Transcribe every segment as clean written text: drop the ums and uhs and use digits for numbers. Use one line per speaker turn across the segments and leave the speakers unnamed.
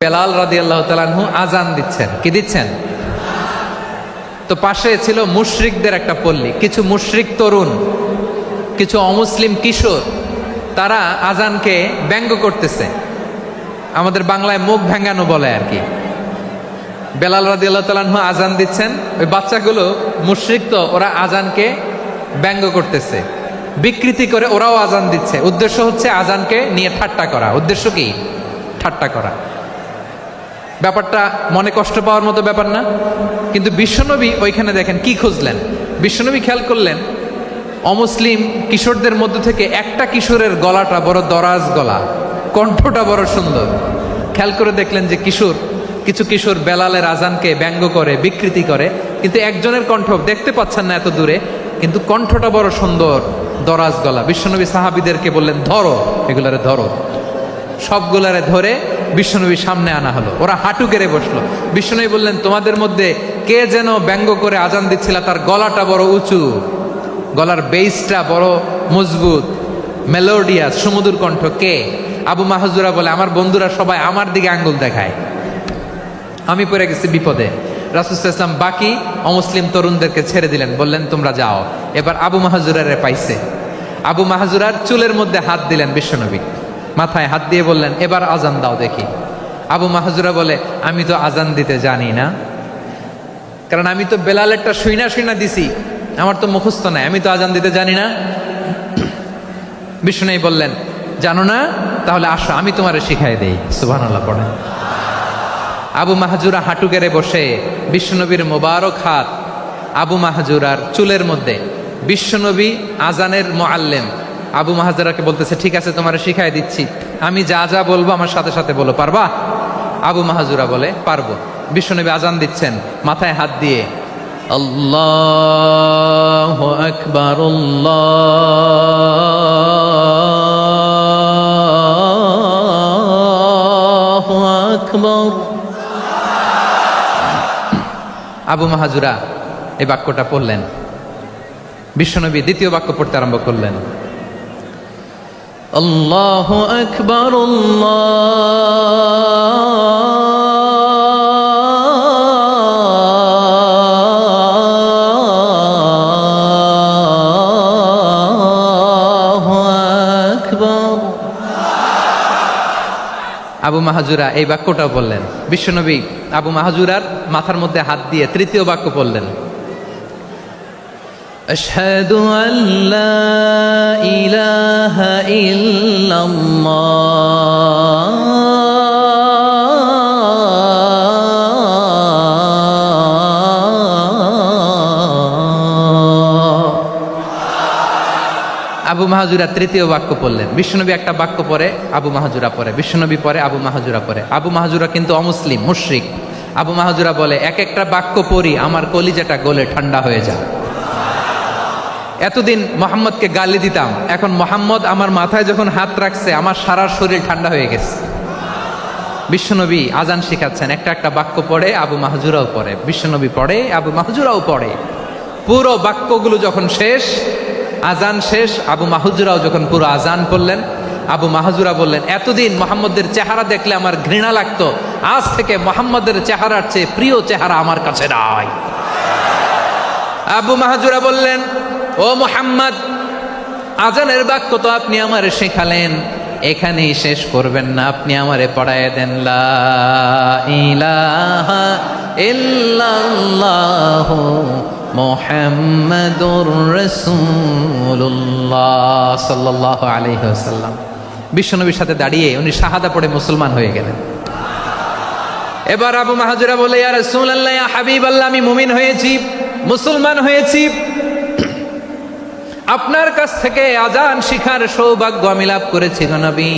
বেলাল রাদিয়াল্লাহু তাআলা আনহু আজান দিচ্ছেন। কি দিচ্ছেন? তো পাশে ছিল মুশরিকদের একটা পল্লী, কিছু মুশরিক তরুণ, কিছু অমুসলিম কিশোর, তারা আজানকে ব্যঙ্গ করতেছে। আমাদের বাংলায় মুখ ভেঙ্গানো বলে আর কি। বেলাল রাদিয়াল্লাহু তাআলা আনহু আজান দিচ্ছেন, ওই বাচ্চাগুলো মুশরিক, তো ওরা আজানকে ব্যঙ্গ করতেছে, বিকৃতি করে ওরাও আজান দিচ্ছে। উদ্দেশ্য হচ্ছে আজানকে নিয়ে ঠাট্টা করা। উদ্দেশ্য কি? ঠাট্টা করা। ব্যাপারটা মনে কষ্ট পাওয়ার মতো ব্যাপার না? কিন্তু বিশ্বনবী ওইখানে দেখেন কি খুঁজলেন। বিশ্বনবী খেয়াল করলেন অমুসলিম কিশোরদের মধ্য থেকে একটা কিশোরের গলাটা বড় দরাজ গলা, কণ্ঠটা বড় সুন্দর। খেয়াল করে দেখলেন যে কিছু কিশোর বেলালের আজানকে ব্যঙ্গ করে, বিকৃতি করে, কিন্তু একজনের কণ্ঠ দেখতে পাচ্ছেন না এত দূরে, কিন্তু কণ্ঠটা বড় সুন্দর, দরাজ গলা। বিশ্বনবী সাহাবীদেরকে বললেন, ধরো এগুলারে, ধরো। সবগুলারে ধরে বিশ্বনবীর সামনে আনা হলো। ওরা হাঁটু গেড়ে বসলো। বিশ্বনবী বললেন, তোমাদের মধ্যে কে যেন ব্যঙ্গ করে আজান দিচ্ছিল, তার গলাটা বড় উঁচু, গলার বেসটা বড় মজবুত, মেলোডিয়াস, সুমধুর কণ্ঠ। কে? আবু মাহজুরা বলে, আমার বন্ধুরা সবাই আমার দিকে আঙ্গুল দেখায়, আমি পড়ে গেছি বিপদে। রাসূল সাল্লাল্লাহু আলাইহি ওয়াসাল্লাম বাকি অমুসলিম তরুণদেরকে ছেড়ে দিলেন, বললেন তোমরা যাও। এবার আবু মাহজুরারে পাইছে। আবু মাহজুরার চুলের মধ্যে হাত দিলেন বিশ্বনবী, মাথায় হাত দিয়ে বললেন, এবার আজান দাও দেখি। আবু মাহজুরা বলে, আমি তো আজান দিতে জানি না, কারণ আমি তো বেলালেরটা শুইনা দিছি, আমার তো মুখস্থ নাই, আমি তো আজান দিতে জানি না। বিশ্বনবী বললেন, জানো না? তাহলে আসো, আমি তোমারে শিখাই দেই। সুবহানাল্লাহ পড়েন। আবু মাহজুরা হাঁটু গেড়ে বসে বিশ্বনবীর মোবারক হাত আবু মাহজুরার চুলের মধ্যে। বিশ্বনবী আজানের মুআল্লিম আবু মাহজুরাকে বলতেছে, ঠিক আছে তোমারে শিখাই দিচ্ছি, আমি যা যা বলবো আমার সাথে সাথে বলো, পারবা? আবু মাহজুরা বলে, পারবো। বিশ্বনবী আজান দিচ্ছেন মাথায় হাত দিয়ে, আল্লাহু আকবার, আল্লাহু আকবার। আবু মাহজুরা এই বাক্যটা পড়লেন। বিশ্বনবী দ্বিতীয় বাক্য পড়তে আরম্ভ করলেন, আল্লাহু আকবার, আল্লাহু আকবার। আবু মাহজুরা এই বাক্যটাও বললেন। বিশ্বনবী আবু মাহজুরার মাথার মধ্যে হাত দিয়ে তৃতীয় বাক্য বললেন, আশহাদু আল্লা ইলাহা ইল্লাল্লাহ, আবু মাহজুরা তৃতীয় বাক্য পড়লেন। বিশ্বনবী একটা বাক্য পরে আবু মাহজুরা পরে, বিশ্বনবী পরে আবু মাহজুরা পরে। আবু মাহজুরা কিন্তু অমুসলিম, মুশরিক। আবু মাহজুরা বলে, এক একটা বাক্য পড়ি আমার কলিজাটা গলে ঠান্ডা হয়ে যায়। এতদিন মোহাম্মদকে গালি দিতাম, এখন মোহাম্মদ আমার মাথায় যখন হাত রাখছে আমার সারা শরীর ঠান্ডা হয়ে গেছে। বিশ্বনবী আজান শিখাচ্ছেন, একটা একটা বাক্য পড়ে আবু মাহজুরাও পড়ে, বিশ্বনবী পড়ে, আবু মাহজুরাও পড়ে। পুরো বাক্যগুলো যখন শেষ, আজান শেষ, আবু মাহজুরাও যখন পুরো আজান পড়লেন, আবু মাহজুরা বললেন, এতদিন মোহাম্মদের চেহারা দেখলে আমার ঘৃণা লাগতো, আজ থেকে মোহাম্মদের চেহারার চেয়ে প্রিয় চেহারা আমার কাছে নাই। আবু মাহজুরা বললেন, ও মুহাম্মদ, আজানের বাক্য তো আপনি আমারে শেখালেন, এখানেই শেষ করবেন না, আপনি আমারে পড়ায় দেন, লা ইলাহা ইল্লাল্লাহু মুহাম্মাদুর রাসূলুল্লাহ সাল্লাল্লাহু আলাইহি ওয়াসাল্লাম। বিশ্বনবীর সাথে দাঁড়িয়ে উনি শাহাদা পড়ে মুসলমান হয়ে গেলেন। এবার আবু মাহজুরা বলে, ইয়া রাসূলুল্লাহ, ইয়া হাবিবাল্লাহ, আমি মুমিন হয়েছি, মুসলমান হয়েছি, আপনার কাছ থেকে আজান শিখার সৌভাগ্য আমি লাভ করেছি গো নবী।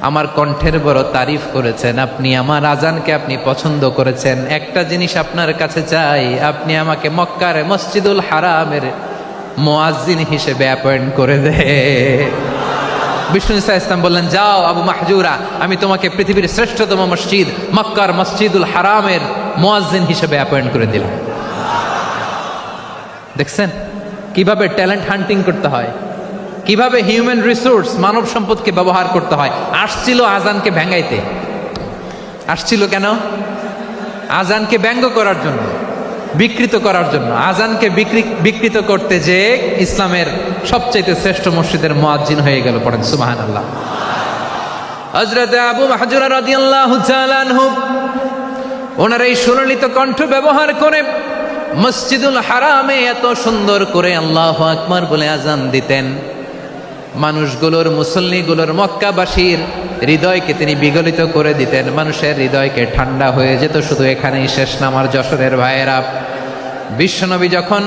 আমার কণ্ঠের বড় তারিফ করেছেন আপনি, আমার আজানকে আপনি পছন্দ করেছেন। একটা জিনিস আপনার কাছে চাই, আপনি আমাকে মক্কার মসজিদুল হারামের মুয়াজ্জিন হিসেবে অ্যাপয়েন্ট করে দে। বিষ্ণু ইসলাম বললেন, যাও আবু মাহজুরা, আমি তোমাকে পৃথিবীর শ্রেষ্ঠতম মসজিদ মক্কার মসজিদুল হারামের মুয়াজ্জিন হিসেবে অ্যাপয়েন্ট করে দিলাম। দেখছেন কিভাবে ট্যালেন্ট হান্টিং করতে হয়, কিভাবে হিউম্যান রিসোর্স মানব সম্পদকে ব্যবহার করতে হয়। আসছিল আজানকে ভেঙাইতে, আসছিল কেন? আজানকে ব্যঙ্গ করার জন্য, বিকৃত করার জন্য। আজানকে বিকৃত করতে যে ইসলামের সবচেয়ে শ্রেষ্ঠ মসজিদের মুয়াজ্জিন হয়ে গেল। পড়েন সুবহানাল্লাহ। হযরত আবু মাহজুরা রাদিয়াল্লাহু তাআলা আনহু ওনার এই সুললিত কণ্ঠ ব্যবহার করে মসজিদুল হারামে এত সুন্দর করে আল্লাহু আকবার বলে আজান দিতেন, মানুষগুলোর, মুসল্লিগুলোর, মক্কাবাসীর হৃদয়কে তিনি বিগলিত করে দিতেন। মানুষের হৃদয়কে ঠান্ডা হয়ে যেত। শুধু এখানেই শেষ না আমার যশোরের ভাইয়েরা। বিশ্বনবী যখন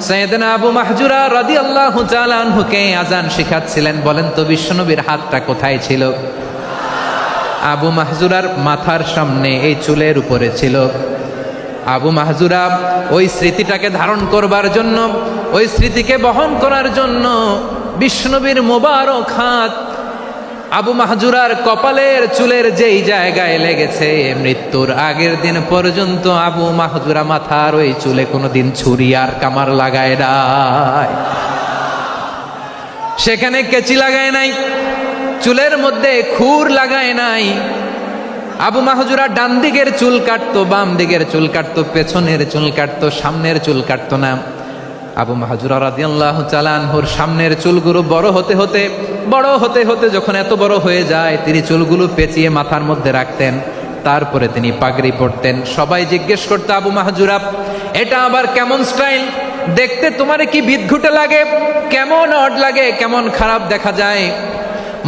সাইয়েদনা আবু মাহজুরা রাদিয়াল্লাহু তাআলা আনহুকে আজান শিখাচ্ছিলেন, বলেন তো বিশ্বনবীর হাতটা কোথায় ছিল? আবু মাহজুরার মাথার সামনে, এই চুলের উপরে ছিল। আবু মাহজুরা ওই স্মৃতিটাকে ধারণ করবার জন্য, ওই স্মৃতিকে বহন করার জন্য বিশ্বনবীর মোবারক হাত আবু মাহজুরার কপালের চুলের যেই জায়গায় লেগেছে, মৃত্যুর আগের দিন পর্যন্ত আবু মাহজুরা মাথার ওই চুলে কোনোদিন ছুরি আর কামার লাগায় নাই, সেখানে কেচি লাগায় নাই, চুলের মধ্যে খুর লাগায় নাই। আবু মাহজুরা ডান দিকের চুল কাটতো, বাম দিকের চুল কাটতো, পেছনের চুল কাটতো, সামনের চুল কাটতো না। আবু মাহজুরা রাদিয়াল্লাহু তাআলা আনহুর সামনের চুলগুলো বড় হতে হতে যখন এত বড় হয়ে যায়, তিনি চুলগুলো পেঁচিয়ে মাথার মধ্যে রাখতেন। তারপরে তিনি পাগড়ি পরতেন। সবাই জিজ্ঞেস করতো, আবু মাহজুরা এটা আবার কেমন স্টাইল? দেখতে তোমারে কি বিদঘুটে লাগে? কেমন অড লাগে? কেমন খারাপ দেখা যায়?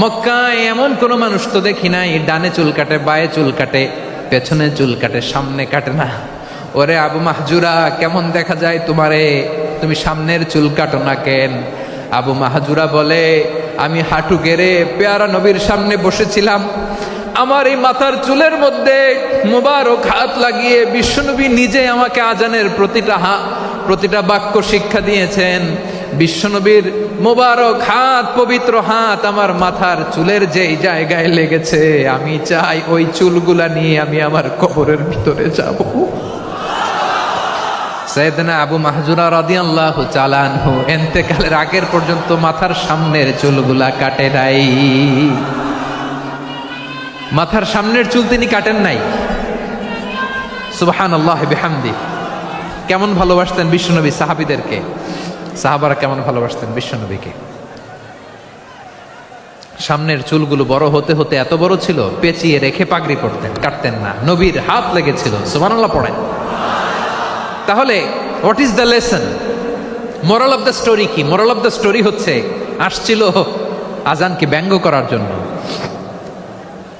মক্কায় এমন কোনো মানুষ তো দেখি নাই, ডানে চুল কাটে, বায়ে চুল কাটে, পেছনে চুল কাটে, সামনে কাটে না। ওরে আবু মাহজুরা, কেমন দেখা যায় তোমারে? তুমি সামনের চুল কাটো না কেন? আবু মাহজুরা বলে, আমি হাঁটু গেড়ে পেয়ারা নবীর সামনে বসেছিলাম, আমার এই মাথার চুলের মধ্যে মুবারক হাত লাগিয়ে বিশ্বনবী নিজে আমাকে আজানের প্রতিটা বাক্য শিক্ষা দিয়েছেন। বিশ্বনবীর মোবারক হাত, পবিত্র হাত আমার মাথার চুলের যেই জায়গায় লেগেছে, আমি চাই ওই চুলগুলা নিয়ে আমি আমার কবরের ভিতরে যাব। সাইয়েদনা আবু মাহজুরা রাদিয়াল্লাহু তাআলা আনহু ইন্তেকালের আগের পর্যন্ত মাথার সামনের চুলগুলা কাটে নাই। মাথার সামনের চুল তিনি কাটেন নাই। সুবহানাল্লাহ বিহামদি। কেমন ভালোবাসতেন বিশ্বনবী সাহাবীদেরকে, সাহাবারা কেমন ভালোবাসতেন বিশ্বনবীকে। সামনের চুলগুলো বড় হতে হতে এত বড় ছিল, পেঁচিয়ে রেখে পাগড়ি পরতেন, কাটতেন না। নবীর হাত লেগেছিল। সুবহানাল্লাহ পড়েন। তাহলে what is the lesson? Moral of the story কি? মোরাল অফ দ্য স্টোরি হচ্ছে, আসছিল আজানকে ব্যঙ্গ করার জন্য,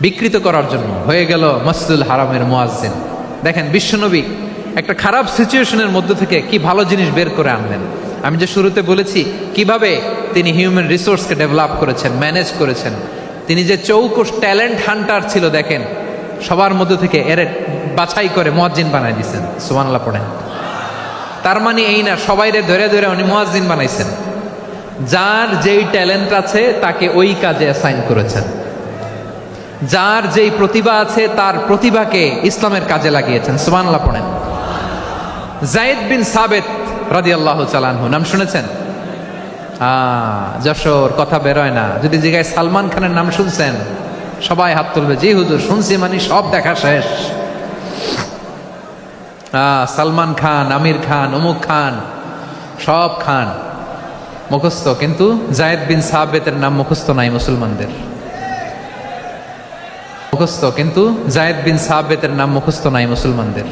বিকৃত করার জন্য, হয়ে গেল মসজিদুল হারামের মুয়াজ্জিন। দেখেন বিশ্বনবী একটা খারাপ সিচুয়েশনের মধ্যে থেকে কি ভালো জিনিস বের করে আনলেন। আমি যে শুরুতে বলেছি কিভাবে তিনি হিউম্যান রিসোর্সকে ডেভেলপ করেছেন, ম্যানেজ করেছেন। তিনি যে চৌকস ট্যালেন্ট হান্টার ছিল, দেখেন সবার মধ্যে থেকে এর বাছাই করে মুয়াজ্জিন বানাই দিয়েছেন। সুবহানাল্লাহ পড়েন। তার মানে এই না সবাইরে ধরে ধরে উনি মুয়াজ্জিন বানাইছেন। যার যেই ট্যালেন্ট আছে তাকে ওই কাজে অ্যাসাইন করেছেন। যার যেই প্রতিভা আছে তার প্রতিভাকে ইসলামের কাজে লাগিয়েছেন। সুবহানাল্লাহ পড়েন। যায়েদ বিন সাবিত রাদিয়াল্লাহু তাআলা আনহু নাম শুনেছেন? যশোর কথা বেরোয় না। যদি জিজ্ঞাসা সালমান খানের নাম শুনছেন, সবাই হাত তুলবে, জি হুজুর শুনছি, মানে সব দেখা শেষ। সালমান খান, আমির খান, অমুক খান, সব খান মুখস্থ, কিন্তু যায়েদ বিন সাবিতের নাম মুখস্থ নাই মুসলমানদের। মুখস্থ, কিন্তু যায়েদ বিন সাবিতের নাম মুখস্থ নাই মুসলমানদের।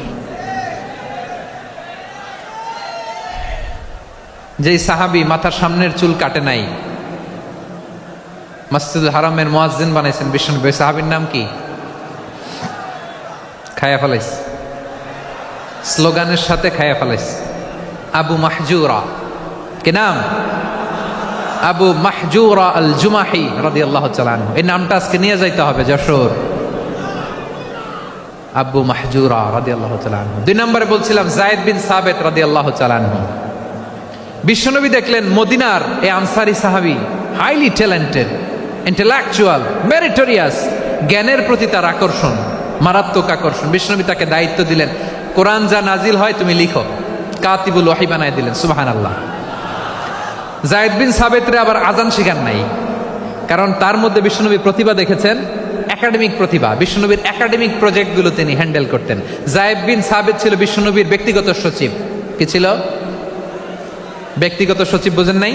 যেই সাহাবী মাথার সামনের চুল কাটে নাই, মসজিদুল হারামের মুয়াজ্জিন বানাইছেন বিশ্বনবী, সাহাবীর নাম কি? খায়া ফেলাইস, স্লোগানের সাথে খায়া ফেলাইস। আবু মাহজুরা। কি নাম? আবু মাহজুরা আল জুমাহি রাদিয়াল্লাহু তাআলা আনহু। এই নামটা আজকে নিয়ে যাইতে হবে যশোর। আবু মাহজুরা রাদিয়াল্লাহু তাআলা আনহু। 2 নম্বরে বলছিলাম যায়েদ বিন সাবিত রাদিয়াল্লাহু তাআলা আনহু। বিশ্বনবী দেখলেন মদিনার এই আনসারী সাহাবী হাইলি ট্যালেন্টেড, ইন্টেলেকচুয়াল, মেরিটোরিয়াস, জ্ঞানের প্রতি তার আকর্ষণ, মারাত্মক আকর্ষণ। বিশ্বনবী তাকে দায়িত্ব দিলেন, কোরআন যা নাজিল হয় তুমি লিখো, কাতিবুল ওয়াহি বানায় দিলেন। সুবহানাল্লাহ। যায়েদ বিন সাবিতরে আবার আজান শিখান নাই, কারণ তার মধ্যে বিশ্বনবী প্রতিভা দেখেছেন। একাডেমিক প্রতিভা, বিশ্বনবীর একাডেমিক প্রজেক্টগুলো তিনি হ্যান্ডেল করতেন। যায়েদ বিন সাবিত ছিল বিশ্বনবীর ব্যক্তিগত সচিব। কি ছিল? ব্যক্তিগত সচিব, বোঝেন নাই?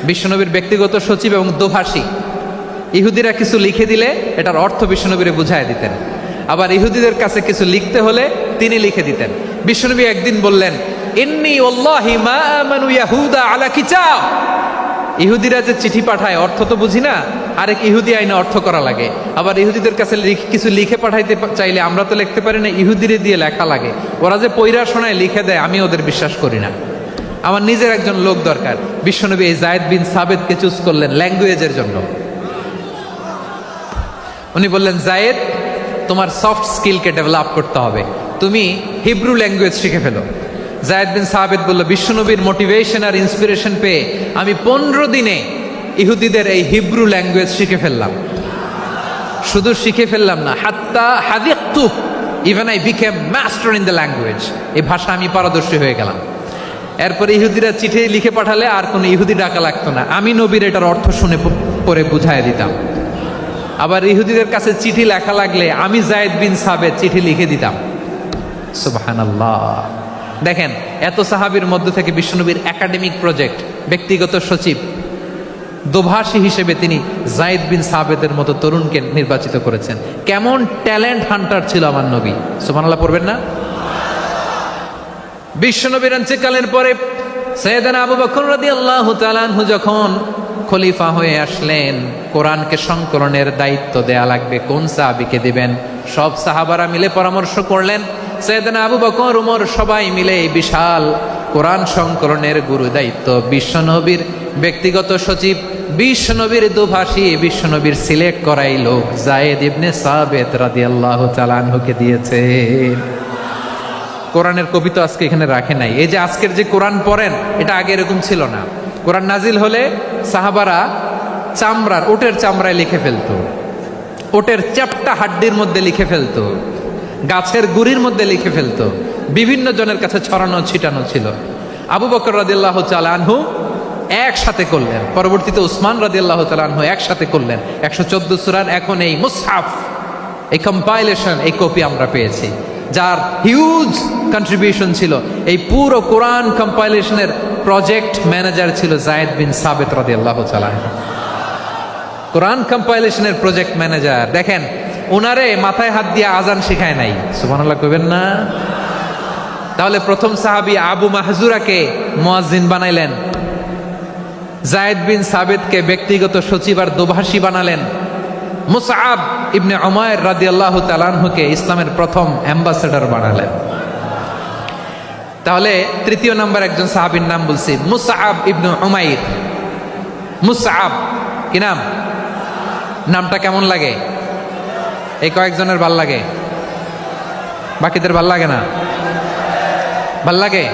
বিশ্বনবীর ব্যক্তিগত সচিব এবং দোভাষী। ইহুদিরা কিছু লিখে দিলে এটার অর্থ বিশ্বনবীরে বুঝায় দিতেন। আবার ইহুদিদের কাছে কিছু লিখতে হলে তিনি লিখে দিতেন। বিশ্বনবী একদিন বললেন, ইন্নী ওয়াল্লাহি মা আমানু ইয়াহুদা আলা কিতাব। ইহুদিরা যে চিঠি পাঠায় অর্থ তো বুঝি না, আরেক ইহুদি আইনে অর্থ করা লাগে। আবার ইহুদিদের কাছে কিছু লিখে পাঠাইতে চাইলে আমরা তো লিখতে পারি না, ইহুদিরে দিয়ে লেখা লাগে। ওরা যে পয়রা শোনায় লিখে দেয়, আমি ওদের বিশ্বাস করি না। আমার নিজের একজন লোক দরকার। বিশ্বনবী এই যায়েদ বিন সাবিতকে চুজ করলেন ল্যাঙ্গুয়েজের জন্য। উনি বললেন, যায়েদ, তোমার সফট স্কিলকে ডেভেলপ করতে হবে, তুমি হিব্রু ল্যাঙ্গুয়েজ শিখে ফেলো। যায়েদ বিন সাবিত বলল, বিশ্বনবীর মোটিভেশন আর ইন্সপিরেশন পেয়ে আমি 15 দিনে ইহুদিদের এই হিব্রু ল্যাঙ্গুয়েজ শিখে ফেললাম। শুধু শিখে ফেললাম না, হাত্তা হাদিকতু, even I became master in the language. এই ভাষা আমি পারদর্শী হয়ে গেলাম। এরপরে ইহুদিরা চিঠি লিখে পাঠালে আর কোনো ইহুদি ডাকা লাগতো না, আমি নবীর এটার অর্থ শুনে পরে বুঝাই দিতাম। আবার ইহুদিদের কাছে চিঠি লেখা লাগলে আমি যায়েদ বিন সাবিত চিঠি লিখে দিতাম। সুবহানাল্লাহ। দেখেন, এত সাহাবীর মধ্য থেকে বিশ্বনবীর একাডেমিক প্রজেক্ট, ব্যক্তিগত সচিব, দোভাষী হিসেবে তিনি যায়েদ বিন সাবিতের মতো তরুণকে নির্বাচিত করেছেন। কেমন ট্যালেন্ট হান্টার ছিল আমার নবী! সুবহানাল্লাহ পড়বেন না? বিশ্বনবীর ইন্তেকালের পরে সাইয়েদনা আবু বকর রাদিয়াল্লাহু তাআলা আনহু যখন খলিফা হয়ে আসলেন, কোরআনকে সংকলনের দায়িত্ব দেয়া লাগবে, কোন সাহাবীকে দিবেন? সব সাহাবারা মিলে পরামর্শ করলেন। সাইয়েদনা আবু বকর, উমর সবাই মিলে এই বিশাল কোরআন সংকলনের গুরু দায়িত্ব বিশ্বনবীর ব্যক্তিগত সচিব, বিশ্বনবীর দোভাষী, বিশ্বনবীর সিলেক্ট করাই লোক যায়েদ ইবনে সাবিত রাদিয়াল্লাহু তাআলা আনহুকে দিয়েছে। কোরআনের কবি তো আজকে এখানে রাখে নাই। এই যে আজকের যে কোরআন পড়েন, এটা আগে এরকম ছিল না। কোরআন নাজিল হলে সাহাবারা চামড়ার, ওটের চামড়ায় লিখে ফেলতো, ওটের চ্যাপ্টা হাড্ডির মধ্যে লিখে ফেলতো, গাছের গুড়ির মধ্যে লিখে ফেলতো, বিভিন্ন জনের কাছে ছড়ানো ছিটানো ছিল। আবু বকর রাদিয়াল্লাহু তাআলা আনহু একসাথে করলেন, পরবর্তীতে উসমান রাদিয়াল্লাহু তাআলা আনহু একসাথে করলেন। 114 সূরার এখন এই মুসহাফ, এই কম্পাইলেশন, এই কপি আমরা পেয়েছি, যার হিউজ কন্ট্রিবিউশন ছিল। এই পুরো কোরআন কম্পাইলেশনের প্রজেক্ট ম্যানেজার ছিল যায়েদ বিন সাবিত রাদিয়াল্লাহু তাআলা। কোরআন কম্পাইলেশনের প্রজেক্ট ম্যানেজার। দেখেন, ওনারে মাথায় হাত দিয়ে আজান শিখায় নাই। সুবহানাল্লাহ কইবেন না? তাহলে প্রথম সাহাবী আবু মাহজুরাকে মুয়াজ্জিন বানাইলেন, যায়েদ বিন সাবিতকে ব্যক্তিগত সচিব আর দোভাষী বানালেন, মুসআব ইবনে উমাইর রাদিয়াল্লাহু তাআলা আনহুকে ইসলামের প্রথম অ্যাম্বাসেডর বানালেন। তাহলে তৃতীয় নাম্বার একজন সাহাবীর নাম বলছি, মুসআব ইবনে উমাইর। মুসআব কি নাম? নামটা কেমন লাগে? এই কয়েকজনের ভাল লাগে, বাকিদের ভাল লাগে না? ভাল লাগে?